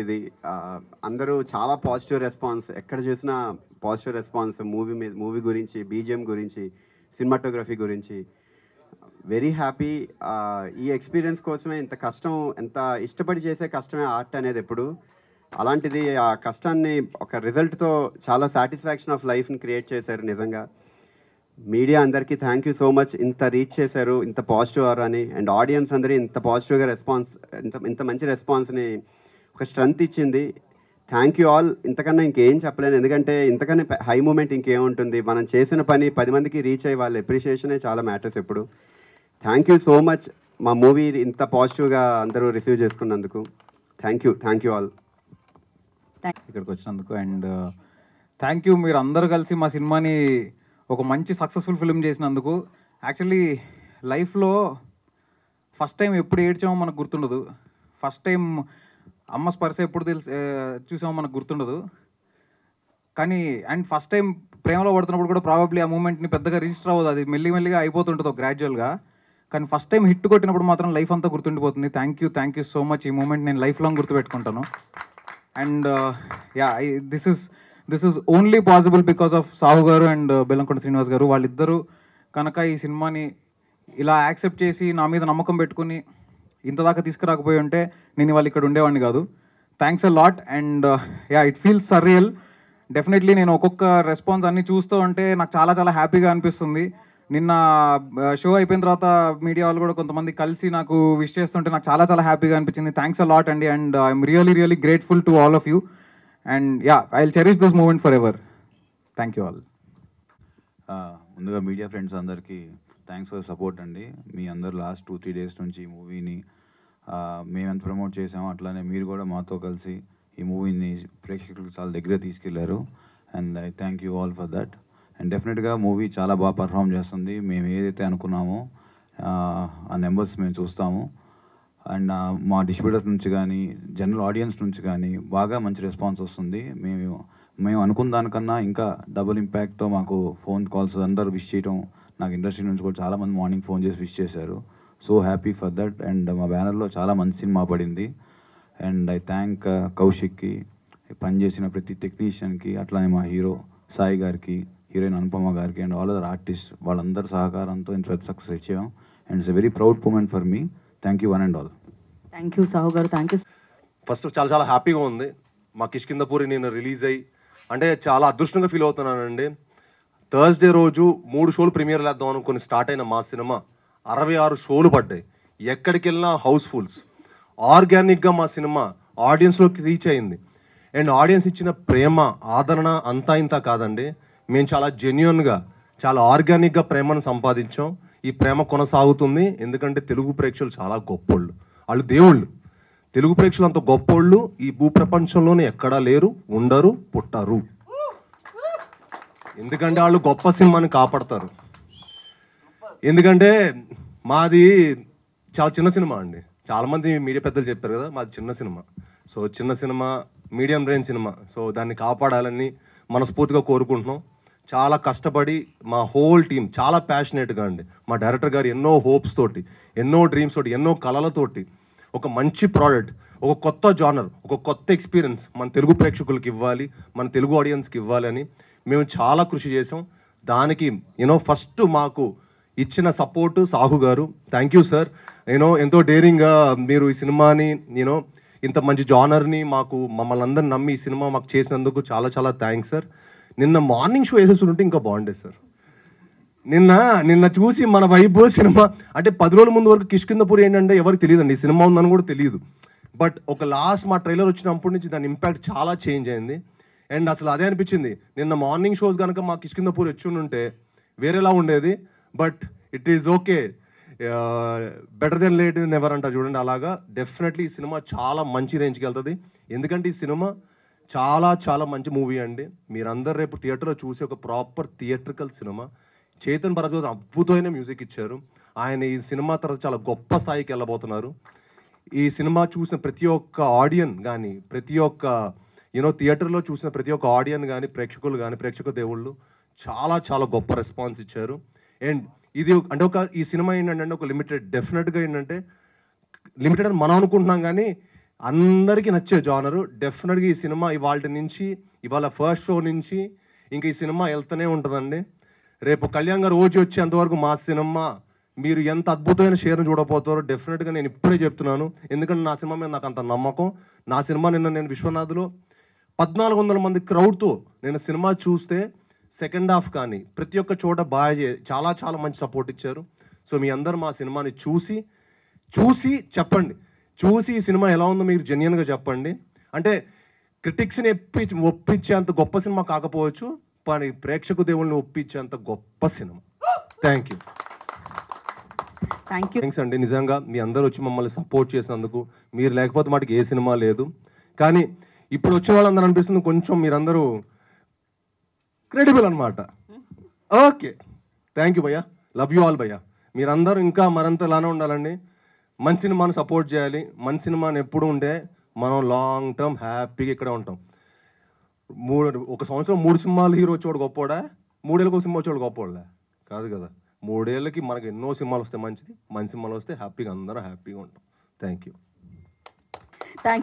ఇది అందరూ చాలా పాజిటివ్ రెస్పాన్స్, ఎక్కడ చూసినా పాజిటివ్ రెస్పాన్స్ మూవీ గురించి, బీజిఎం గురించి, సినిమాటోగ్రఫీ గురించి. Very happy. ఈ ఎక్స్పీరియన్స్ కోసమే ఇంత కష్టం, ఎంత ఇష్టపడి చేసే కష్టమే ఆర్ట్ అనేది ఎప్పుడు. అలాంటిది ఆ కష్టాన్ని ఒక రిజల్ట్తో చాలా సాటిస్ఫాక్షన్ ఆఫ్ లైఫ్ని క్రియేట్ చేశారు. నిజంగా మీడియా అందరికీ థ్యాంక్ యూ సో మచ్. ఇంత రీచ్ చేశారు, ఇంత పాజిటివ్ అని. అండ్ ఆడియన్స్ అందరూ ఇంత పాజిటివ్గా రెస్పాన్స్, ఇంత మంచి రెస్పాన్స్ని ఒక స్ట్రెంత్ ఇచ్చింది. Thank you all. ఇంతకన్నా ఇంకేం చెప్పలేను, ఎందుకంటే ఇంతకన్నా హై మూమెంట్ ఇంకేముంటుంది. మనం చేసిన పని 10 మందికి రీచ్ అయ్యి వాళ్ళ ఎప్రిషియేషనే చాలా మ్యాటర్స్ ఎప్పుడు. Thank you so much. మా మూవీ ఇంత పాజిటివ్గా అందరూ రిసీవ్ చేసుకున్నందుకు థ్యాంక్ యూ ఆల్. ఇక్కడికి వచ్చినందుకు. అండ్ థ్యాంక్ యూ మీరు అందరూ కలిసి మా సినిమాని ఒక మంచి సక్సెస్ఫుల్ ఫిల్మ్ చేసినందుకు. యాక్చువల్లీ లైఫ్లో ఫస్ట్ టైం ఎప్పుడు ఏడ్చామో మనకు గుర్తుండదు, ఫస్ట్ టైం అమ్మ స్పర్శ ఎప్పుడు చూసామో మనకు గుర్తుండదు. కానీ అండ్ ఫస్ట్ టైం ప్రేమలో పడుతున్నప్పుడు కూడా ప్రాబబ్లీ ఆ మూమెంట్ని పెద్దగా రిజిస్టర్ అవ్వదు, అది మెల్లిమెల్లిగా అయిపోతుంటుంది గ్రాడ్యువల్గా. కానీ ఫస్ట్ టైం హిట్ కొట్టినప్పుడు మాత్రం లైఫ్ అంతా గుర్తుండిపోతుంది. Thank you so much. ఈ మూమెంట్ నేను లైఫ్ లాంగ్ గుర్తుపెట్టుకుంటాను. And ya, this is only possible because of Sahu గారు అండ్ బెల్లంకొండ శ్రీనివాస్ గారు. వాళ్ళిద్దరూ కనుక ఈ సినిమాని ఇలా యాక్సెప్ట్ చేసి నా మీద నమ్మకం పెట్టుకుని ఇంతదాకా తీసుకురాకపోయి ఉంటే నేను ఇవాళ ఇక్కడ ఉండేవాడిని కాదు. Thanks a lot. And yeah, it feels surreal definitely. నేను ఒక్కొక్క రెస్పాన్స్ అన్నీ చూస్తూ ఉంటే నాకు చాలా చాలా హ్యాపీగా అనిపిస్తుంది. నిన్న షో అయిపోయిన తర్వాత మీడియా వాళ్ళు కూడా కొంతమంది కలిసి నాకు విష్ చేస్తుంటే నాకు చాలా చాలా హ్యాపీగా అనిపించింది. థ్యాంక్స్ అ లాట్ అండి. And I'm really grateful to all of you. And yeah, I will cherish this moment forever. Thank you all. ముందుగా మీడియా ఫ్రెండ్స్ అందరికీ థ్యాంక్స్ ఫర్ సపోర్ట్ అండి. మీ అందరు లాస్ట్ 2-3 డేస్ నుంచి ఈ మూవీని మేము ఎంత ప్రమోట్ చేసామో అట్లానే మీరు కూడా మాతో కలిసి ఈ మూవీని ప్రేక్షకులకు చాలా దగ్గర తీసుకెళ్లారు. And I thank you all for that. And డెఫినెట్గా మూవీ చాలా బాగా పర్ఫామ్ చేస్తుంది. మేము ఏదైతే అనుకున్నామో ఆ నెంబర్స్ మేము చూస్తాము. అండ్ మా డిస్ట్రిబ్యూటర్ నుంచి కానీ జనరల్ ఆడియన్స్ నుంచి కానీ బాగా మంచి రెస్పాన్స్ వస్తుంది. మేము అనుకున్న దానికన్నా ఇంకా డబుల్ ఇంపాక్ట్తో మాకు ఫోన్ కాల్స్ అందరూ విష్ చేయడం, నాకు ఇండస్ట్రీ నుంచి కూడా చాలామంది మార్నింగ్ ఫోన్ చేసి విష్ చేశారు. So happy for that. And మా బ్యానర్లో చాలా మంచి సినిమా పడింది. అండ్ ఐ థ్యాంక్ కౌశిక్కి, పనిచేసిన ప్రతి టెక్నీషియన్కి, అట్లానే మా హీరో సాయి గారికి, హీరోయిన్ అనుపమ గారికి అండ్ ఆల్ అదర్ ఆర్టిస్ట్ వాళ్ళందరి సహకారంతో ఇంత సక్సెస్ ఇచ్చాం. And it's a very proud moment for me. Thank you one and all. Thank you Sahu గారు. Thank you. ఫస్ట్ చాలా హ్యాపీగా ఉంది. మా కిష్కిందపూరి నేను రిలీజ్ అయ్యి అంటే చాలా అదృష్టంగా ఫీల్ అవుతున్నానండి. థర్స్డే రోజు 3 షోలు ప్రీమియర్ లేద్దాం అనుకుని స్టార్ట్ అయిన మా సినిమా 66 షోలు పడ్డాయి. ఎక్కడికి వెళ్ళినా హౌస్ఫుల్స్. ఆర్గానిక్గా మా సినిమా ఆడియన్స్లోకి రీచ్ అయింది. అండ్ ఆడియన్స్ ఇచ్చిన ప్రేమ, ఆదరణ అంతా ఇంత కాదండి. మేము చాలా జెన్యూన్గా, చాలా ఆర్గానిక్గా ప్రేమను సంపాదించాం. ఈ ప్రేమ కొనసాగుతుంది. ఎందుకంటే తెలుగు ప్రేక్షకులు చాలా గొప్పోళ్ళు, వాళ్ళు దేవుళ్ళు. తెలుగు ప్రేక్షకులు అంత గొప్పోళ్ళు ఈ భూప్రపంచంలోనే ఎక్కడా లేరు, ఉండరు, పుట్టరు. ఎందుకంటే వాళ్ళు గొప్ప సినిమాని కాపాడతారు. ఎందుకంటే మాది చాలా చిన్న సినిమా అండి. చాలామంది మీడియా పెద్దలు చెప్పారు కదా, మాది చిన్న సినిమా. సో చిన్న cinema, medium range cinema. So దాన్ని కాపాడాలని మనస్ఫూర్తిగా కోరుకుంటున్నాం. చాలా కష్టపడి మా హోల్ టీం చాలా ప్యాషనేట్గా అండి. మా డైరెక్టర్ గారు ఎన్నో హోప్స్ తోటి, ఎన్నో డ్రీమ్స్ తోటి, ఎన్నో కళలతోటి ఒక మంచి ప్రోడక్ట్, ఒక కొత్త జానర్, ఒక కొత్త ఎక్స్పీరియన్స్ మన తెలుగు ప్రేక్షకులకి ఇవ్వాలి, మన తెలుగు ఆడియన్స్కి ఇవ్వాలి అని మేము చాలా కృషి చేసాం. దానికి ఫస్ట్ మాకు ఇచ్చిన సపోర్టు సాహు గారు, థ్యాంక్ యూ సార్. ఎంతో డేరింగ్గా మీరు ఈ సినిమాని ఇంత మంచి జానర్ని మమ్మల్ని అందరిని నమ్మి ఈ సినిమా మాకు చేసినందుకు చాలా చాలా థ్యాంక్స్ సార్. నిన్న మార్నింగ్ షో వేసేస్తుంటే ఇంకా బాగుండేది సార్. నిన్న చూసి మన వైబ్ సినిమా అంటే 10 రోజుల ముందు వరకు కిష్కిందపూరి ఏంటంటే ఎవరికి తెలియదండి, ఈ సినిమా ఉందని కూడా తెలియదు. బట్ ఒక లాస్ట్ మా ట్రైలర్ వచ్చినప్పటి నుంచి దాని ఇంపాక్ట్ చాలా చేంజ్ అయింది. అండ్ అసలు అదే అనిపించింది, నిన్న మార్నింగ్ షోస్ కనుక మా కిష్కిందపూరి వచ్చి ఉంటే వేరేలా ఉండేది. But it is okay, better than late than ever అంటారు చూడండి, అలాగా డెఫినెట్లీ ఈ సినిమా చాలా మంచి రేంజ్కి వెళ్తుంది. ఎందుకంటే ఈ సినిమా చాలా చాలా మంచి మూవీ అండి. మీరందరూ రేపు థియేటర్లో చూసి ఒక proper theatrical cinema. Chetan Bharadwaj అద్భుతమైన మ్యూజిక్ ఇచ్చారు. ఆయన ఈ సినిమా తర్వాత చాలా గొప్ప స్థాయికి వెళ్ళబోతున్నారు. ఈ సినిమా చూసిన ప్రతి ఒక్క ఆడియన్ కానీ, ప్రతి ఒక్క థియేటర్లో చూసిన ప్రతి ఒక్క ఆడియన్ కానీ, ప్రేక్షకులు కానీ, ప్రేక్షక దేవుళ్ళు చాలా చాలా గొప్ప రెస్పాన్స్ ఇచ్చారు. అండ్ ఇది అంటే ఈ సినిమా ఏంటంటే ఒక లిమిటెడ్, డెఫినెట్గా ఏంటంటే లిమిటెడ్ అని మనం అనుకుంటున్నాం కానీ అందరికీ నచ్చే జానరు. డెఫినెట్గా ఈ సినిమా ఇవాళ ఫస్ట్ షో నుంచి ఇంకా ఈ సినిమా వెళ్తూనే ఉంటుందండి. రేపు కళ్యాణ్ గారు ఓజీ వచ్చేంతవరకు మా సినిమా మీరు ఎంత అద్భుతమైన షేర్ని చూడబోతారో డెఫినెట్గా నేను ఇప్పుడే చెప్తున్నాను. ఎందుకంటే నా సినిమా మీద నాకు అంత నమ్మకం. నా సినిమా నేను విశ్వనాథ్లో 1400 మంది క్రౌడ్తో నేను సినిమా చూస్తే సెకండ్ హాఫ్ కానీ ప్రతి ఒక్క చోట చాలా చాలా మంచి సపోర్ట్ ఇచ్చారు. సో మీ అందరూ మా సినిమాని చూసి చెప్పండి, చూసి ఈ సినిమా ఎలా ఉందో మీరు జెన్యున్గా చెప్పండి. అంటే క్రిటిక్స్ని ఒప్పించేంత గొప్ప సినిమా కాకపోవచ్చు, కానీ ప్రేక్షకు దేవుళ్ళని ఒప్పించేంత గొప్ప సినిమా. Thank you. థ్యాంక్స్ అండి. నిజంగా మీ అందరూ వచ్చి మమ్మల్ని సపోర్ట్ చేసినందుకు. మీరు లేకపోతే మాటికి ఏ సినిమా లేదు. కానీ ఇప్పుడు వచ్చిన వాళ్ళందరూ అనిపిస్తుంది కొంచెం మీరందరూ క్రెడిబుల్ అనమాట. ఓకే, థ్యాంక్ యూ భయ్యా, లవ్ యూ ఆల్ భయ్యా. మీరందరూ ఇంకా మరింత ఇలానే ఉండాలండి. మంచి సినిమాని సపోర్ట్ చేయాలి. మంచి సినిమాని ఎప్పుడు ఉంటే మనం లాంగ్ టర్మ్ హ్యాపీగా ఇక్కడే ఉంటాం. ఒక సంవత్సరం 3 సినిమాలు హీరో వచ్చేవాడు గొప్పోడా, 3 ఏళ్ళకి ఒక సినిమా వచ్చేవాడు గొప్పోడా కాదు కదా. 3 ఏళ్ళకి మనకు ఎన్నో సినిమాలు వస్తే మంచిది. మంచి సినిమాలు వస్తే హ్యాపీగా అందరూ హ్యాపీగా ఉంటాం. Thank you.